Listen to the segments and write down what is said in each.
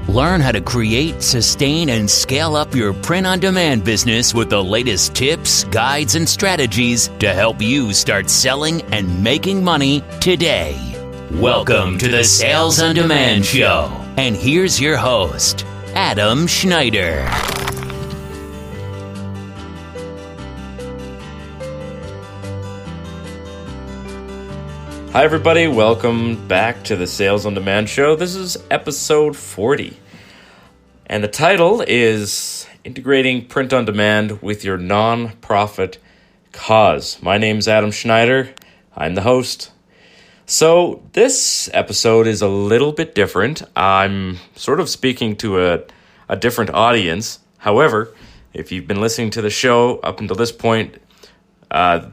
Learn how to create, sustain, and scale up your print-on-demand business with the latest tips, guides, and strategies to help you start selling and making money today. Welcome to the Sales on Demand Show. And here's your host, Adam Schneider. Hi everybody, welcome back to the Sales on Demand Show. This is episode 40. And the title is Integrating Print on Demand with Your Non-Profit Cause. My name's Adam Schneider. I'm the host. So this episode is a little bit different. I'm sort of speaking to a different audience. However, if you've been listening to the show up until this point,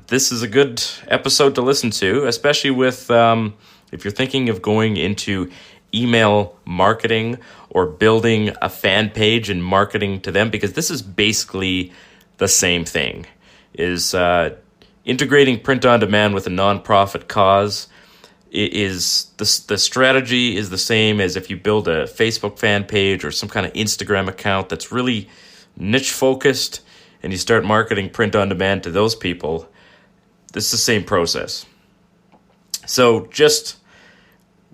this is a good episode to listen to, especially with if you're thinking of going into email marketing or building a fan page and marketing to them, because this is basically the same thing, is integrating print on demand with a nonprofit cause. Is the strategy is the same as if you build a Facebook fan page or some kind of Instagram account that's really niche focused, and you start marketing print on demand to those people. This is the same process. So just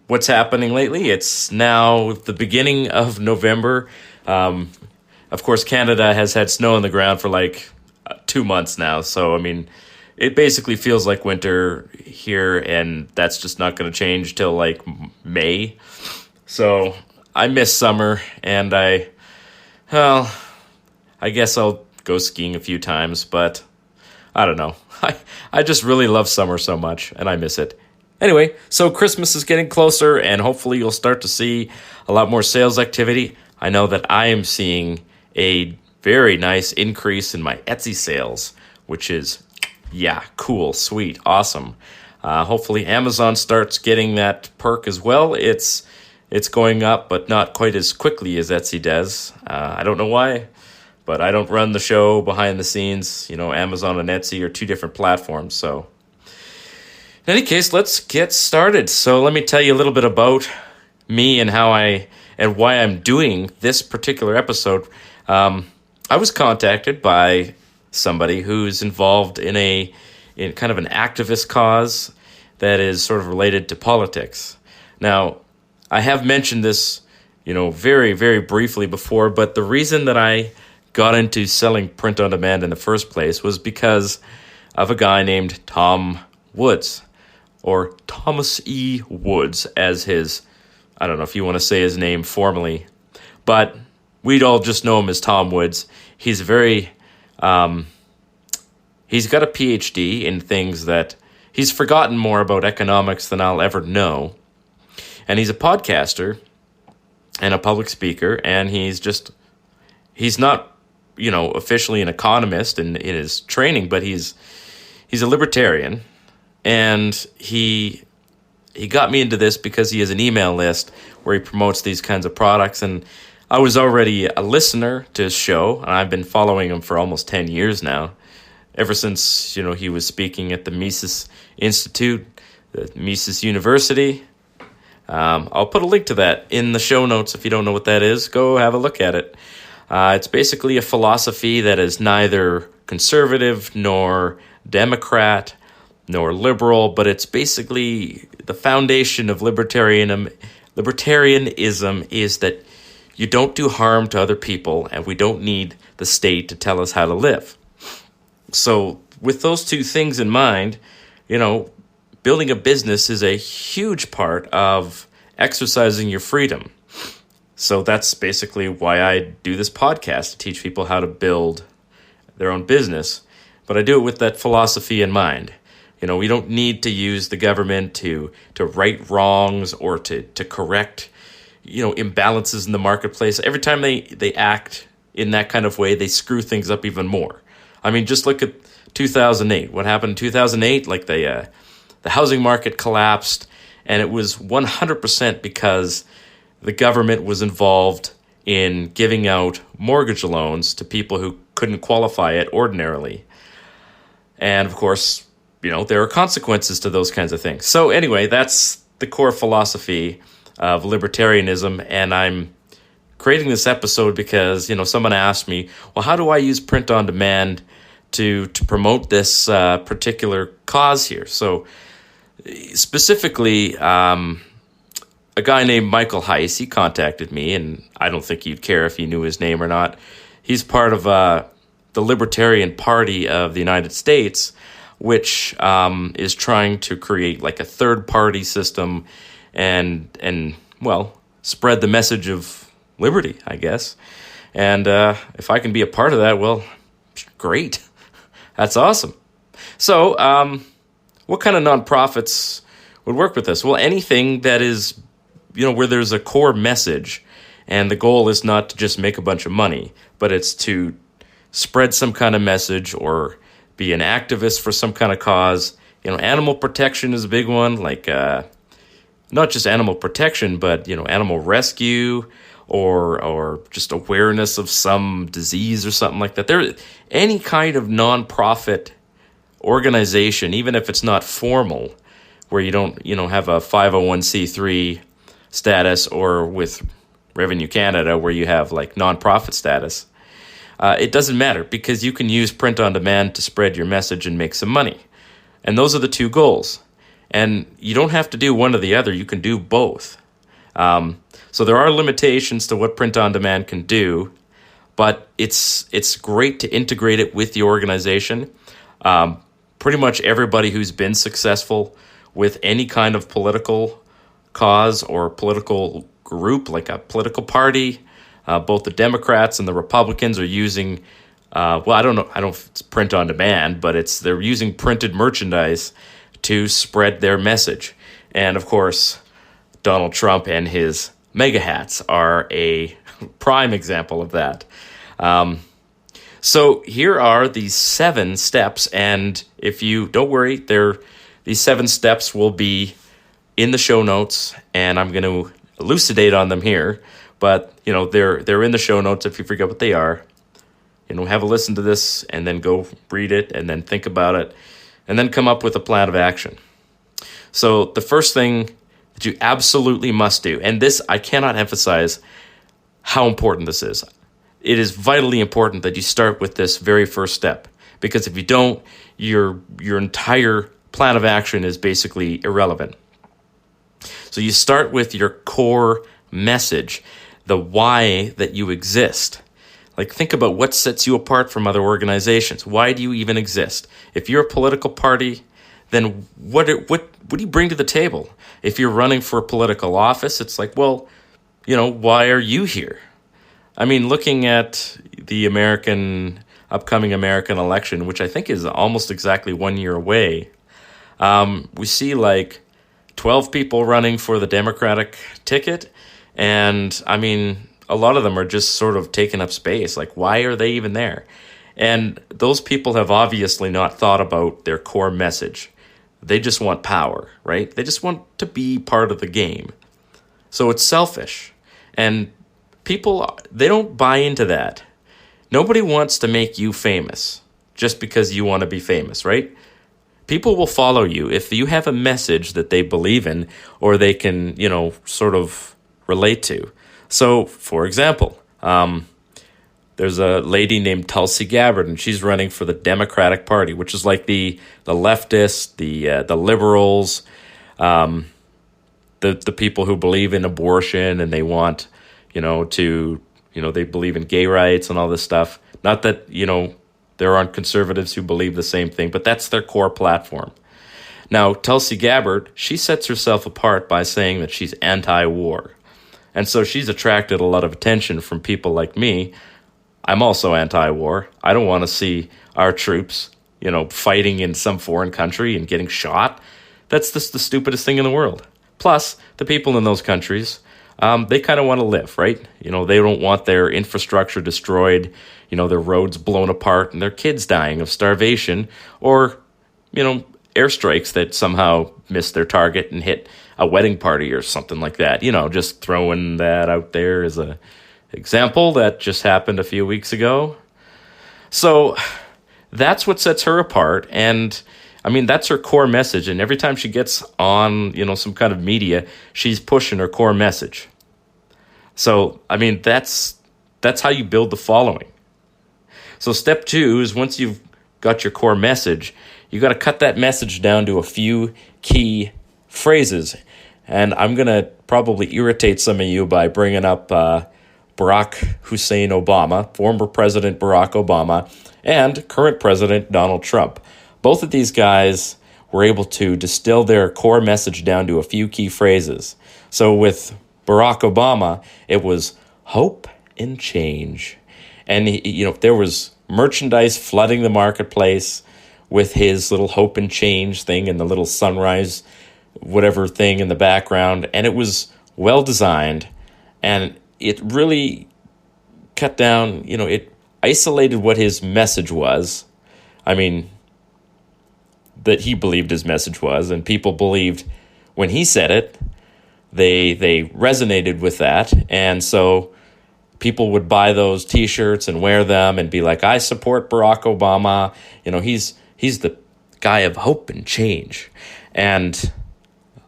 what's happening lately, it's now the beginning of November. Of course, Canada has had snow on the ground for like 2 months now. So, I mean, it basically feels like winter here, and that's just not going to change till like May. So I miss summer, and I guess I'll go skiing a few times, but I don't know. I just really love summer so much, and I miss it. Anyway, so Christmas is getting closer, and hopefully you'll start to see a lot more sales activity. I know that I am seeing a very nice increase in my Etsy sales, which is, yeah, cool, sweet, awesome. Hopefully Amazon starts getting that perk as well. It's going up, but not quite as quickly as Etsy does. I don't know why, but I don't run the show behind the scenes. You know, Amazon and Etsy are two different platforms. So in any case, let's get started. So let me tell you a little bit about me and why I'm doing this particular episode. I was contacted by somebody who's involved in kind of an activist cause that is sort of related to politics. Now, I have mentioned this, very, very briefly before, but the reason that I got into selling print on demand in the first place was because of a guy named Tom Woods, or Thomas E. Woods as his, I don't know if you want to say his name formally, but we'd all just know him as Tom Woods. He's he's got a PhD in things that he's forgotten more about economics than I'll ever know. And he's a podcaster and a public speaker, and he's not, officially an economist in his training, but he's a libertarian. And he got me into this because he has an email list where he promotes these kinds of products. And I was already a listener to his show, and I've been following him for almost 10 years now, ever since, he was speaking at the Mises Institute, the Mises University. I'll put a link to that in the show notes. If you don't know what that is, go have a look at it. It's basically a philosophy that is neither conservative nor Democrat nor liberal, but it's basically the foundation of libertarianism is that you don't do harm to other people, and we don't need the state to tell us how to live. So with those two things in mind, building a business is a huge part of exercising your freedom. So that's basically why I do this podcast, to teach people how to build their own business. But I do it with that philosophy in mind. We don't need to use the government to right wrongs or to correct, imbalances in the marketplace. Every time they act in that kind of way, they screw things up even more. I mean, just look at 2008. What happened in 2008? Like the housing market collapsed, and it was 100% because the government was involved in giving out mortgage loans to people who couldn't qualify it ordinarily. And of course, there are consequences to those kinds of things. So anyway, that's the core philosophy of libertarianism, and I'm creating this episode because, someone asked me, well, how do I use print on demand to promote this particular cause here? So specifically, a guy named Michael Heiss, he contacted me, and I don't think you'd care if you knew his name or not. He's part of the Libertarian Party of the United States, which is trying to create like a third-party system and spread the message of liberty, I guess. And if I can be a part of that, well, great. That's awesome. So what kind of nonprofits would work with this? Well, anything that is, where there's a core message, and the goal is not to just make a bunch of money, but it's to spread some kind of message or be an activist for some kind of cause. Animal protection is a big one, like not just animal protection, but, animal rescue or just awareness of some disease or something like that. There, any kind of nonprofit organization, even if it's not formal, where you don't, have a 501c3 status, or with Revenue Canada where you have like nonprofit status, it doesn't matter, because you can use print on demand to spread your message and make some money. And those are the two goals. And you don't have to do one or the other. You can do both. So there are limitations to what print on demand can do, but it's great to integrate it with the organization. Pretty much everybody who's been successful with any kind of political cause or political group, like a political party, both the Democrats and the Republicans are using, I don't know if it's print on demand, but they're using printed merchandise to spread their message. And of course, Donald Trump and his mega hats are a prime example of that. So here are these 7 steps, and if you don't worry, these 7 steps will be in the show notes, and I'm going to elucidate on them here. But they're in the show notes if you forget what they are. Have a listen to this, and then go read it, and then think about it, and then come up with a plan of action. So the first thing that you absolutely must do, and this, I cannot emphasize how important this is. It is vitally important that you start with this very first step, because if you don't, your entire plan of action is basically irrelevant. So you start with your core message, the why that you exist. Like, think about what sets you apart from other organizations. Why do you even exist? If you're a political party, then what do you bring to the table? If you're running for a political office, it's like, well, why are you here? I mean, looking at the upcoming American election, which I think is almost exactly 1 year away, we see like 12 people running for the Democratic ticket. And I mean, a lot of them are just sort of taking up space. Like, why are they even there? And those people have obviously not thought about their core message. They just want power, right? They just want to be part of the game. So it's selfish. And people, they don't buy into that. Nobody wants to make you famous just because you want to be famous, right? People will follow you if you have a message that they believe in or they can, sort of relate to. So, for example, there's a lady named Tulsi Gabbard, and she's running for the Democratic Party, which is like the leftists, the liberals, the people who believe in abortion and they want, they believe in gay rights and all this stuff. Not that, there aren't conservatives who believe the same thing, but that's their core platform. Now, Tulsi Gabbard, she sets herself apart by saying that she's anti-war. And so she's attracted a lot of attention from people like me. I'm also anti-war. I don't want to see our troops, fighting in some foreign country and getting shot. That's just the stupidest thing in the world. Plus, the people in those countries, they kind of want to live, right? They don't want their infrastructure destroyed, their roads blown apart and their kids dying of starvation or, airstrikes that somehow missed their target and hit a wedding party or something like that. Just throwing that out there as a example that just happened a few weeks ago. So that's what sets her apart. And I mean, that's her core message. And every time she gets on, some kind of media, she's pushing her core message. So, I mean, that's how you build the following. So step 2 is once you've got your core message, you got to cut that message down to a few key phrases. And I'm going to probably irritate some of you by bringing up Barack Hussein Obama, former President Barack Obama, and current President Donald Trump. Both of these guys were able to distill their core message down to a few key phrases. So with Barack Obama, it was hope and change. And there was merchandise flooding the marketplace with his little hope and change thing and the little sunrise whatever thing in the background, and it was well designed, and it really cut down, it isolated what his message was. I mean, that he believed his message was, and people believed when he said it, they resonated with that, and so people would buy those T-shirts and wear them and be like, I support Barack Obama. He's the guy of hope and change. And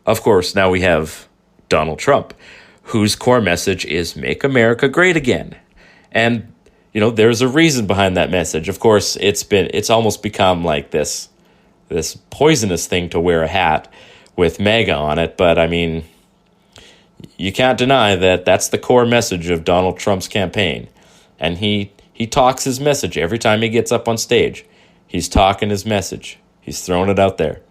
of course, now we have Donald Trump, whose core message is make America great again. And, there's a reason behind that message. Of course, it's almost become like this poisonous thing to wear a hat with MAGA on it. But I mean, you can't deny that that's the core message of Donald Trump's campaign. And he talks his message every time he gets up on stage. He's talking his message. He's throwing it out there.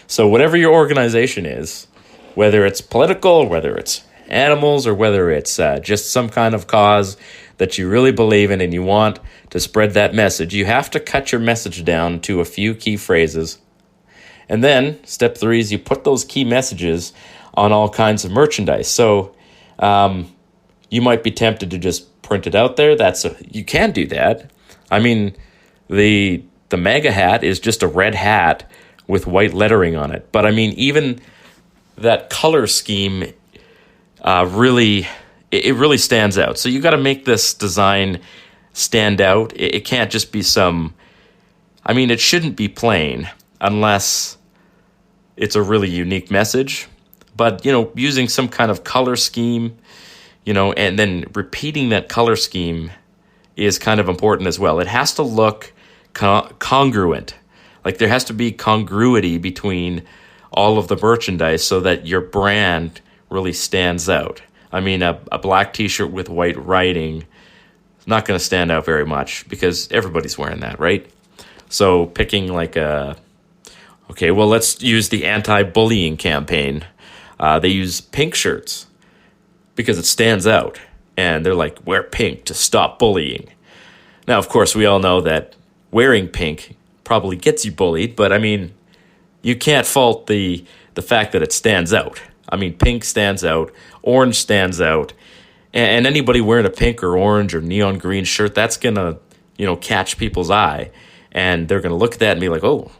So whatever your organization is, whether it's political, whether it's animals, or whether it's just some kind of cause that you really believe in and you want to spread that message, you have to cut your message down to a few key phrases. And then step 3 is you put those key messages on all kinds of merchandise. So you might be tempted to just print it out there. You can do that. I mean, the MAGA hat is just a red hat with white lettering on it. But I mean, even that color scheme really stands out. So you got to make this design stand out. It can't just be it shouldn't be plain unless it's a really unique message. But, using some kind of color scheme, and then repeating that color scheme is kind of important as well. It has to look congruent. Like there has to be congruity between all of the merchandise so that your brand really stands out. I mean, a black T-shirt with white writing is not going to stand out very much because everybody's wearing that, right? So picking let's use the anti-bullying campaign. They use pink shirts because it stands out. And they're like, wear pink to stop bullying. Now, of course, we all know that wearing pink probably gets you bullied, but I mean, you can't fault the fact that it stands out. I mean, pink stands out, orange stands out, and anybody wearing a pink or orange or neon green shirt, that's gonna, catch people's eye, and they're gonna look at that and be like, oh,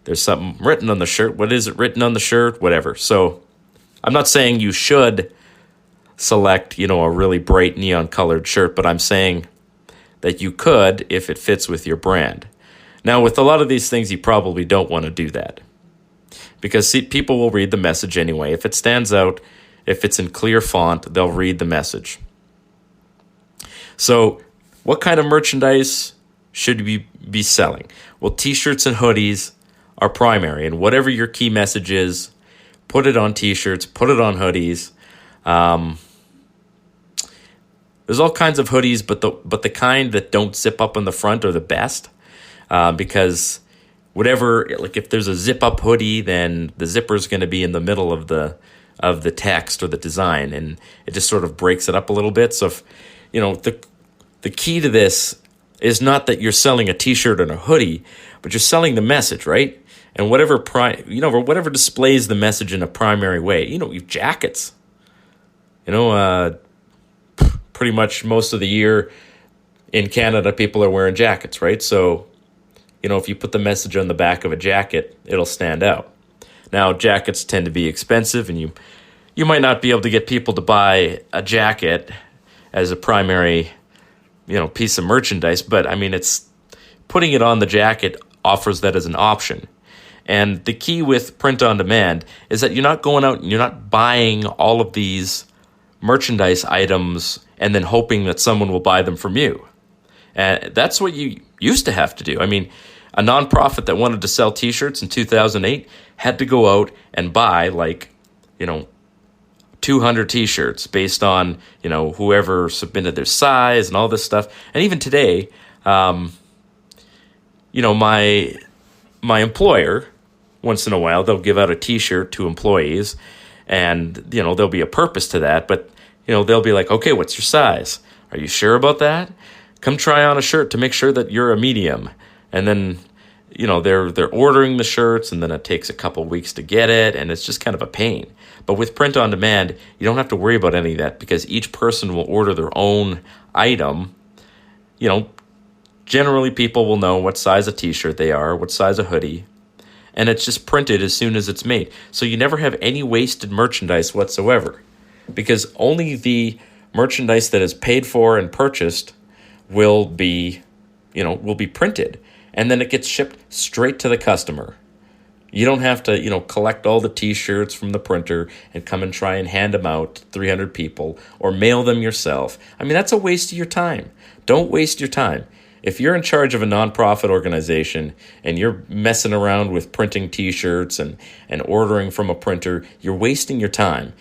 there's something written on the shirt. What is it written on the shirt? Whatever. So I'm not saying you should select, a really bright neon colored shirt, but I'm saying that you could if it fits with your brand. Now, with a lot of these things, you probably don't want to do that because people will read the message anyway. If it stands out, if it's in clear font, they'll read the message. So what kind of merchandise should we be selling? Well, T-shirts and hoodies are primary, and whatever your key message is, put it on T-shirts, put it on hoodies. There's all kinds of hoodies, but the kind that don't zip up in the front are the best. Because if there's a zip up hoodie, then the zipper is going to be in the middle of the text or the design, and it just sort of breaks it up a little bit. So if, the key to this is not that you're selling a T-shirt and a hoodie, but you're selling the message, right? And whatever displays the message in a primary way. You've jackets. Pretty much most of the year in Canada, people are wearing jackets, right? So, if you put the message on the back of a jacket, it'll stand out. Now, jackets tend to be expensive, and you might not be able to get people to buy a jacket as a primary, piece of merchandise. But I mean, it's putting it on the jacket offers that as an option. And the key with print on demand is that you're not going out and you're not buying all of these merchandise items and then hoping that someone will buy them from you. And that's what you used to have to do. I mean, a nonprofit that wanted to sell T-shirts in 2008 had to go out and buy 200 T-shirts based on, whoever submitted their size and all this stuff. And even today, my employer, once in a while, they'll give out a T-shirt to employees, and, there'll be a purpose to that. But, they'll be like, okay, what's your size? Are you sure about that? Come try on a shirt to make sure that you're a medium. And then, they're ordering the shirts, and then it takes a couple weeks to get it, and it's just kind of a pain. But with print on demand, you don't have to worry about any of that because each person will order their own item. Generally people will know what size of T-shirt they are, what size of hoodie, and it's just printed as soon as it's made. So you never have any wasted merchandise whatsoever because only the merchandise that is paid for and purchased will be printed, and then it gets shipped straight to the customer. You don't have to, collect all the T-shirts from the printer and come and try and hand them out to 300 people or mail them yourself. I mean, that's a waste of your time. Don't waste your time. If you're in charge of a nonprofit organization and you're messing around with printing T-shirts and ordering from a printer, you're wasting your time.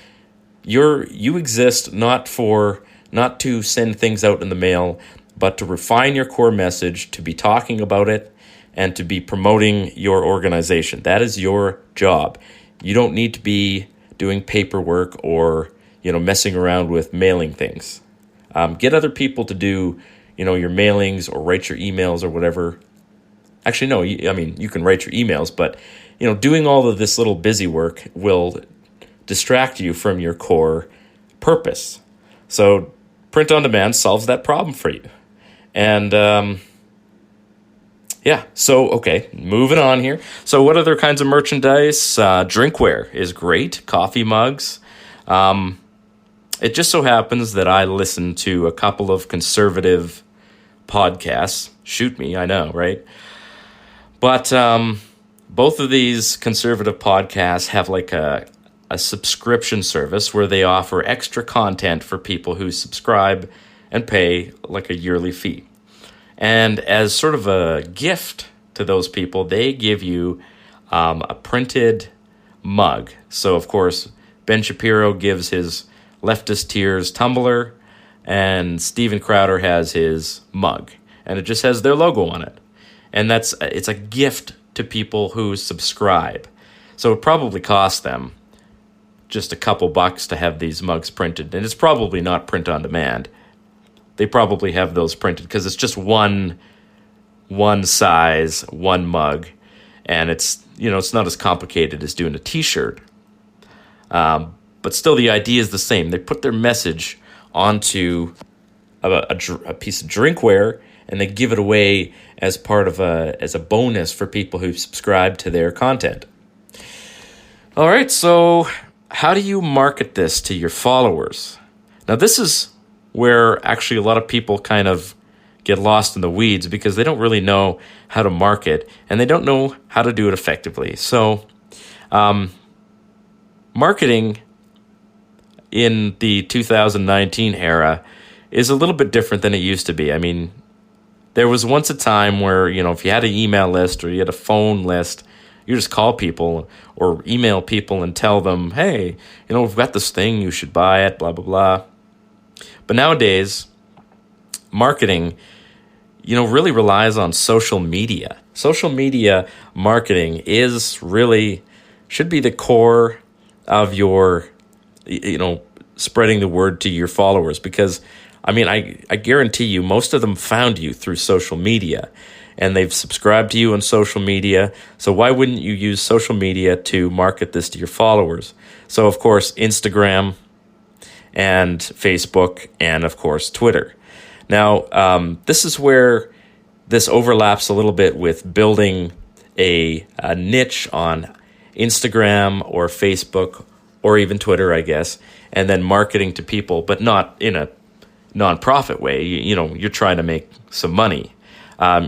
You exist not to send things out in the mail, but to refine your core message, to be talking about it, and to be promoting your organization. That is your job. You don't need to be doing paperwork or, messing around with mailing things. Get other people to do, your mailings or write your emails or whatever. Actually, no, you can write your emails, but, doing all of this little busy work will distract you from your core purpose. So print on demand solves that problem for you. And, okay, moving on here. So what other kinds of merchandise? Drinkware is great, coffee mugs. It just so happens that I listen to a couple of conservative podcasts. Shoot me, I know, right? But both of these conservative podcasts have like a subscription service where they offer extra content for people who subscribe and pay like a yearly fee. And as sort of a gift to those people, they give you a printed mug. So, of course, Ben Shapiro gives his Leftist Tears tumbler, and Steven Crowder has his mug. And it just has their logo on it. And it's a gift to people who subscribe. So it probably costs them just a couple bucks to have these mugs printed. And it's probably not print on demand. They probably have those printed because it's just one size, one mug, and it's not as complicated as doing a T-shirt. But still, the idea is the same. They put their message onto a piece of drinkware, and they give it away as part of as a bonus for people who subscribe to their content. All right, so how do you market this to your followers? Now, this is where actually a lot of people kind of get lost in the weeds because they don't really know how to market and they don't know how to do it effectively. So marketing in the 2019 era is a little bit different than it used to be. I mean, there was once a time where, if you had an email list or you had a phone list, you just call people or email people and tell them, hey, we've got this thing, you should buy it, blah, blah, blah. But nowadays, marketing, really relies on social media. Social media marketing should be the core of your, spreading the word to your followers. Because, I guarantee you, most of them found you through social media. And they've subscribed to you on social media. So why wouldn't you use social media to market this to your followers? So, of course, Instagram and Facebook, and of course Twitter. Now, this is where this overlaps a little bit with building a niche on Instagram or Facebook or even Twitter, I guess, and then marketing to people, but not in a nonprofit way. You're trying to make some money.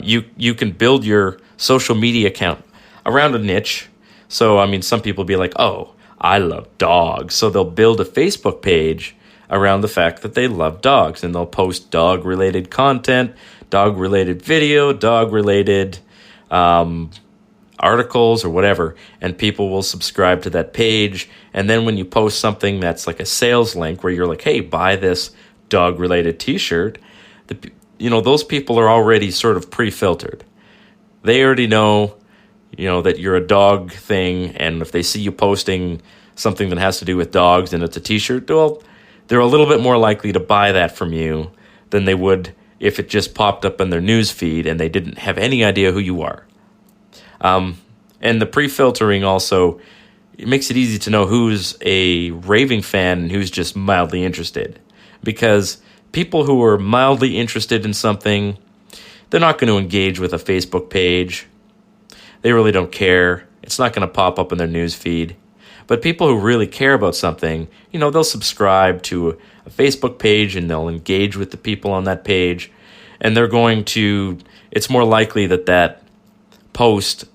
You can build your social media account around a niche. So, some people be like, oh, I love dogs. So they'll build a Facebook page around the fact that they love dogs, and they'll post dog-related content, dog-related video, dog-related articles or whatever, and people will subscribe to that page. And then when you post something that's like a sales link where you're like, hey, buy this dog-related t-shirt, those people are already sort of pre-filtered. They already know, that you're a dog thing, and if they see you posting something that has to do with dogs and it's a t-shirt, well, they're a little bit more likely to buy that from you than they would if it just popped up in their news feed and they didn't have any idea who you are. And the pre-filtering also, it makes it easy to know who's a raving fan and who's just mildly interested. Because people who are mildly interested in something, they're not going to engage with a Facebook page. They really don't care. It's not going to pop up in their news feed. But people who really care about something, they'll subscribe to a Facebook page and they'll engage with the people on that page. And it's more likely that post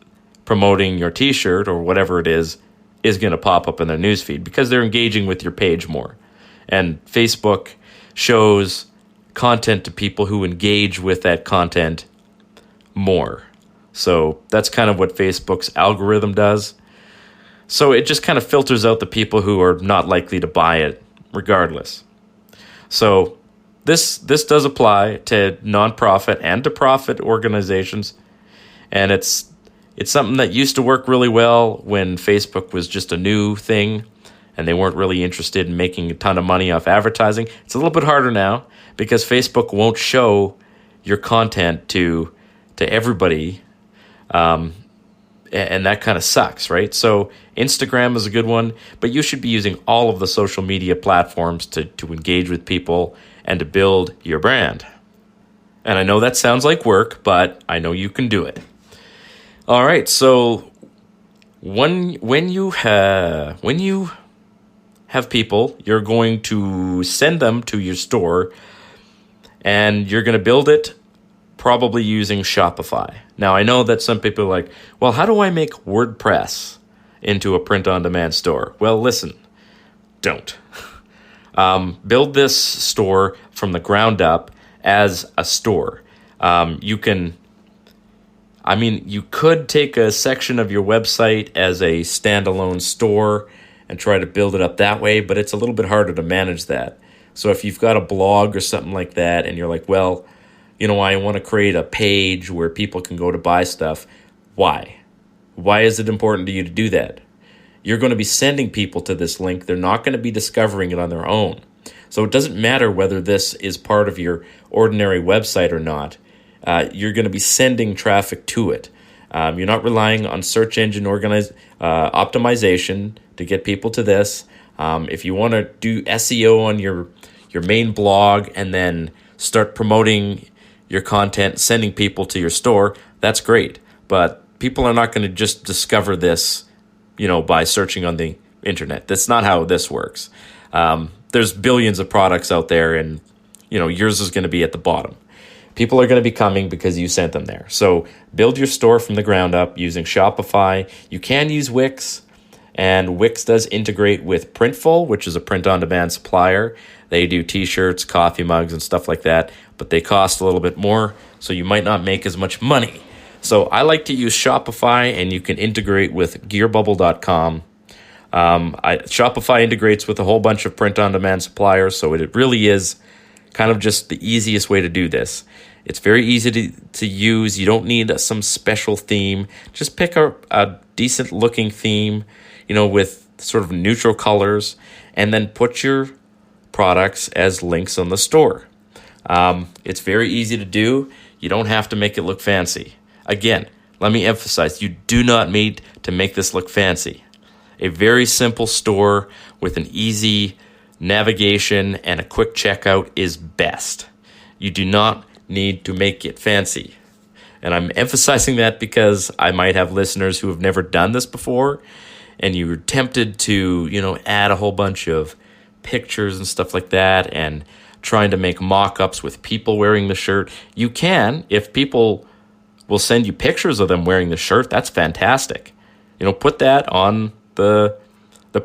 promoting your t-shirt or whatever it is going to pop up in their newsfeed because they're engaging with your page more. And Facebook shows content to people who engage with that content more. So that's kind of what Facebook's algorithm does. So it just kind of filters out the people who are not likely to buy it regardless. So this does apply to nonprofit and to profit organizations. And it's something that used to work really well when Facebook was just a new thing and they weren't really interested in making a ton of money off advertising. It's a little bit harder now because Facebook won't show your content to everybody. And that kind of sucks, right? So Instagram is a good one, but you should be using all of the social media platforms to engage with people and to build your brand. And I know that sounds like work, but I know you can do it. All right, so when you have people, you're going to send them to your store, and you're going to build it probably using Shopify. Now, I know that some people are like, well, how do I make WordPress into a print-on-demand store? Well, listen, don't. Build this store from the ground up as a store. You could take a section of your website as a standalone store and try to build it up that way, but it's a little bit harder to manage that. So if you've got a blog or something like that and you're like, well, I want to create a page where people can go to buy stuff. Why? Why is it important to you to do that? You're going to be sending people to this link. They're not going to be discovering it on their own. So it doesn't matter whether this is part of your ordinary website or not. You're going to be sending traffic to it. You're not relying on search engine optimization to get people to this. If you want to do SEO on your main blog and then start promoting your content, sending people to your store, that's great. But people are not going to just discover this, by searching on the internet. That's not how this works. There's billions of products out there, and yours is going to be at the bottom. People are going to be coming because you sent them there. So build your store from the ground up using Shopify. You can use Wix, and Wix does integrate with Printful, which is a print-on-demand supplier. They do t-shirts, coffee mugs, and stuff like that, but they cost a little bit more, so you might not make as much money. So I like to use Shopify, and you can integrate with gearbubble.com. Shopify integrates with a whole bunch of print-on-demand suppliers, so it really is kind of just the easiest way to do this. It's very easy to use. You don't need some special theme. Just pick a decent-looking theme, with sort of neutral colors, and then put your products as links on the store. It's very easy to do. You don't have to make it look fancy. Again, let me emphasize, you do not need to make this look fancy. A very simple store with an easy navigation and a quick checkout is best. You do not need to make it fancy. And I'm emphasizing that because I might have listeners who have never done this before, and you're tempted to, add a whole bunch of pictures and stuff like that and trying to make mock-ups with people wearing the shirt. You can, if people will send you pictures of them wearing the shirt, that's fantastic. Put that on the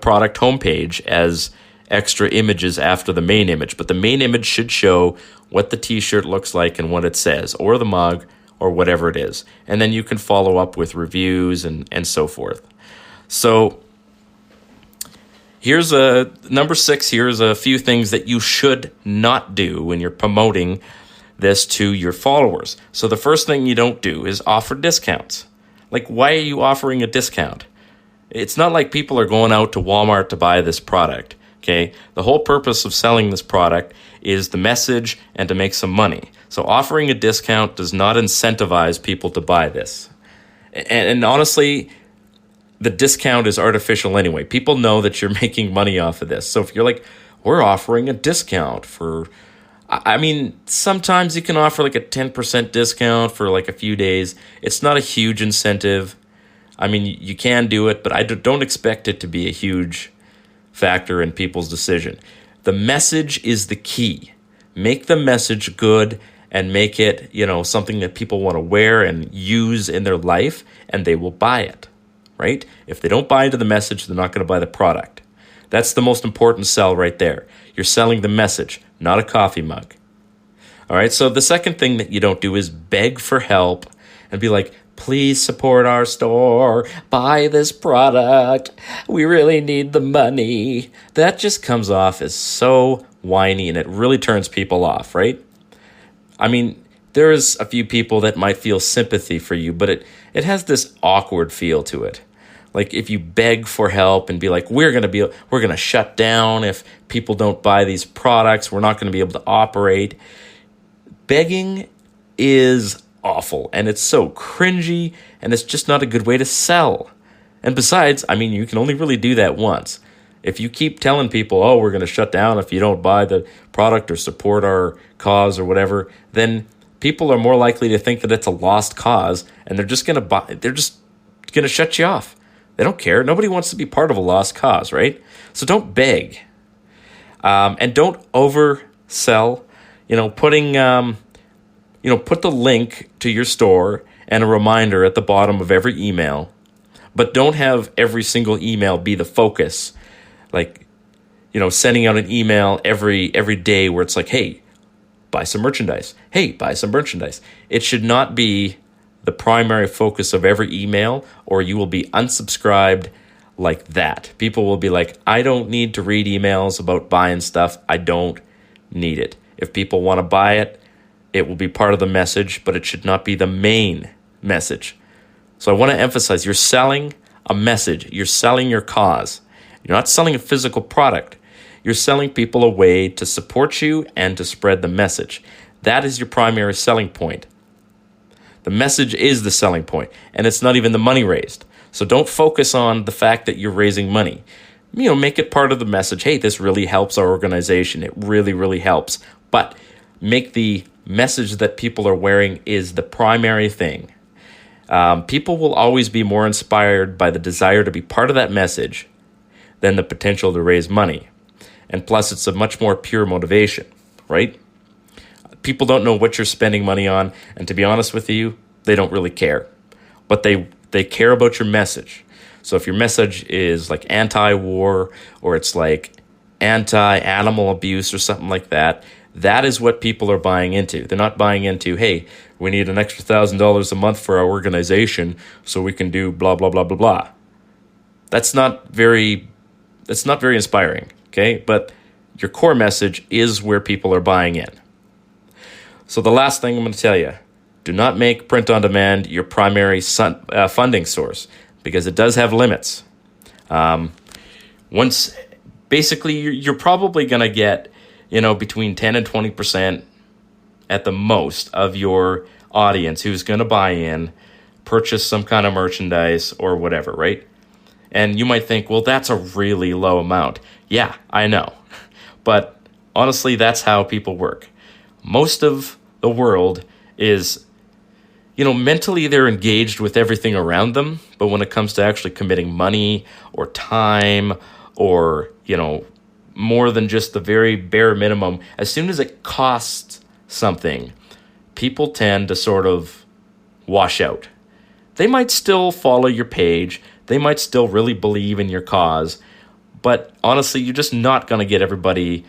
product homepage as extra images after the main image, but the main image should show what the t-shirt looks like and what it says, or the mug, or whatever it is. And then you can follow up with reviews and so forth. So here's number 6. Here's a few things that you should not do when you're promoting this to your followers. So the first thing you don't do is offer discounts. Like, why are you offering a discount? It's not like people are going out to Walmart to buy this product. Okay, the whole purpose of selling this product is the message and to make some money. So offering a discount does not incentivize people to buy this. And honestly, the discount is artificial anyway. People know that you're making money off of this. So if you're like, we're offering a discount for, I mean, sometimes you can offer like a 10% discount for like a few days. It's not a huge incentive. I mean, you can do it, but I don't expect it to be a huge factor in people's decision. The message is the key. Make the message good and make it, something that people want to wear and use in their life, and they will buy it, right? If they don't buy into the message, they're not going to buy the product. That's the most important sell right there. You're selling the message, not a coffee mug. All right, so the second thing that you don't do is beg for help and be like, please support our store, buy this product, we really need the money. That just comes off as so whiny, and it really turns people off, right? I mean, there's a few people that might feel sympathy for you, but it has this awkward feel to it. Like if you beg for help and be like, we're going to shut down if people don't buy these products, we're not going to be able to operate. Begging is awful, and it's so cringy, and it's just not a good way to sell. And besides, I mean, you can only really do that once. If you keep telling people, oh, we're going to shut down if you don't buy the product or support our cause or whatever, then people are more likely to think that it's a lost cause, and they're just going to shut you off. They don't care. Nobody wants to be part of a lost cause, right? So don't beg. And don't oversell. Put the link to your store and a reminder at the bottom of every email, but don't have every single email be the focus. Like, sending out an email every day where it's like, hey, buy some merchandise. Hey, buy some merchandise. It should not be the primary focus of every email, or you will be unsubscribed like that. People will be like, I don't need to read emails about buying stuff. I don't need it. If people want to buy it, it will be part of the message, but it should not be the main message. So I want to emphasize, you're selling a message. You're selling your cause. You're not selling a physical product. You're selling people a way to support you and to spread the message. That is your primary selling point. The message is the selling point, and it's not even the money raised. So don't focus on the fact that you're raising money. Make it part of the message. Hey, this really helps our organization. It really, really helps. But make the message that people are wearing is the primary thing. People will always be more inspired by the desire to be part of that message than the potential to raise money. And plus, it's a much more pure motivation, right? People don't know what you're spending money on, and to be honest with you, they don't really care. But they care about your message. So if your message is like anti-war, or it's like anti-animal abuse or something like that, that is what people are buying into. They're not buying into, hey, we need an extra $1,000 a month for our organization so we can do blah, blah, blah, blah, blah. That's not very inspiring, okay? But your core message is where people are buying in. So the last thing I'm going to tell you, do not make print on demand your primary funding source, because it does have limits. Basically, you're probably going to get between 10 and 20% at the most of your audience who's going to buy in, purchase some kind of merchandise or whatever, right? And you might think, well, that's a really low amount. Yeah, I know. But honestly, that's how people work. Most of the world is, mentally they're engaged with everything around them, but when it comes to actually committing money or time or, more than just the very bare minimum, as soon as it costs something, people tend to sort of wash out. They might still follow your page. They might still really believe in your cause, But honestly, you're just not going to get everybody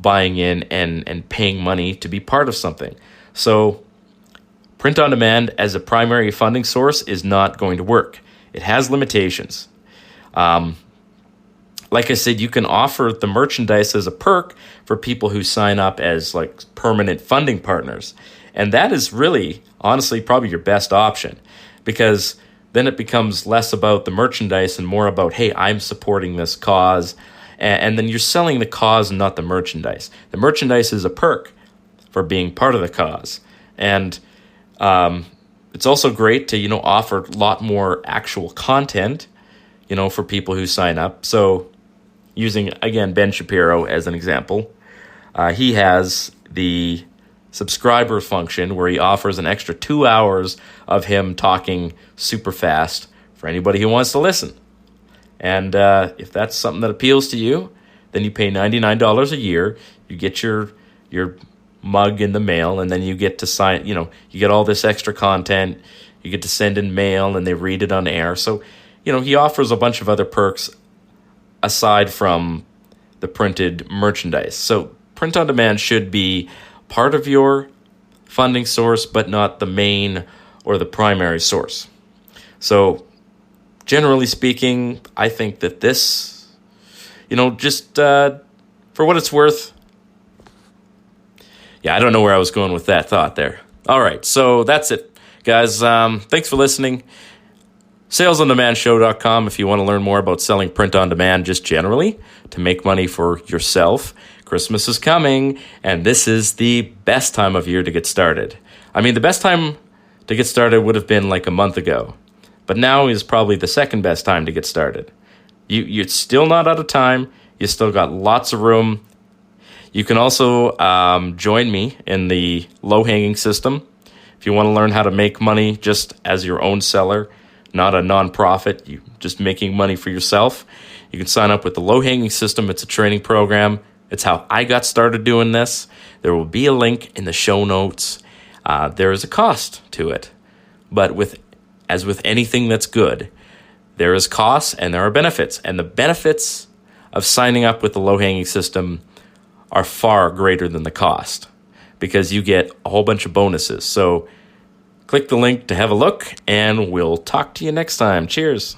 buying in and paying money to be part of something. So print on demand as a primary funding source is not going to work. It has limitations. Like I said, you can offer the merchandise as a perk for people who sign up as like permanent funding partners. And that is really, honestly, probably your best option, because then it becomes less about the merchandise and more about, hey, I'm supporting this cause. And then you're selling the cause and not the merchandise. The merchandise is a perk for being part of the cause. And it's also great to, offer a lot more actual content, for people who sign up. So using, again, Ben Shapiro as an example, he has the subscriber function where he offers an extra 2 hours of him talking super fast for anybody who wants to listen. And if that's something that appeals to you, then you pay $99 a year. You get your mug in the mail, and then you get to sign, you get all this extra content. You get to send in mail, and they read it on air. So, he offers a bunch of other perks aside from the printed merchandise. So print on demand should be part of your funding source, but not the main or the primary source. So generally speaking, I think that this, just for what it's worth. Yeah, I don't know where I was going with that thought there. All right, so that's it, guys. Thanks for listening. SalesOnDemandShow.com if you want to learn more about selling print on demand just generally to make money for yourself. Christmas is coming, and this is the best time of year to get started. I mean, the best time to get started would have been like a month ago, but now is probably the second best time to get started. You're still not out of time. You still got lots of room. You can also join me in the low-hanging system if you want to learn how to make money just as your own seller, not a nonprofit, you just making money for yourself. You can sign up with the low-hanging system. It's a training program. It's how I got started doing this. There will be a link in the show notes. There is a cost to it. But as with anything that's good, there is costs and there are benefits. And the benefits of signing up with the low-hanging system are far greater than the cost, because you get a whole bunch of bonuses. So click the link to have a look, and we'll talk to you next time. Cheers.